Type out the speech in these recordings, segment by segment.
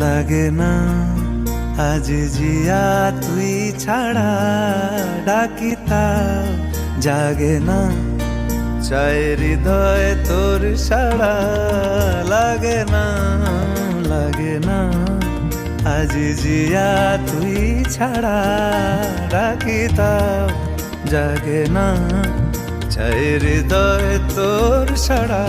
লাগে না আজ জিয়া তুই ছাড়া ডাকিতা জাগে না চায় হৃদয় তোর সাড়া লাগে না আজ জিয়া তুই ছাড়া ডাকিতা জাগে না চায় হৃদয় তোর সাড়া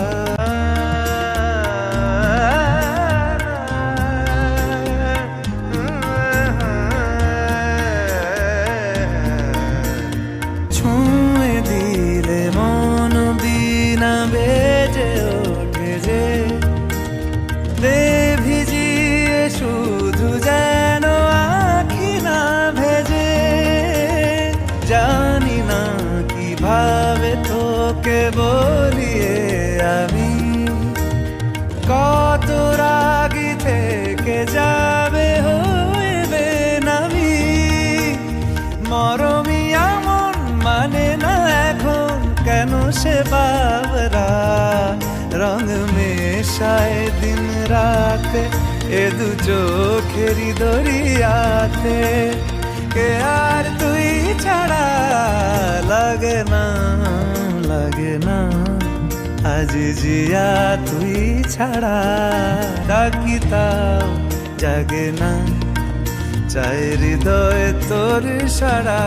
বেজে ওঠে যে দে ভিজিয়ে শুধু যেন আখি না ভেজে জানি না কিভাবে তোকে বলিয়ে আমি কত রাগি থেকে যাবে হইবে নামি মরমি এমন মানে না এখন কেন সে বাবরা রং মেশায় দিন রাতে এ দু চোখেরি দরিয়াতে কে আর তুই ছাড়া লাগে না আজ জিয়া তুই ছাড়া ডাকিতাও জাগে না চায় হৃদয় তোর সাড়া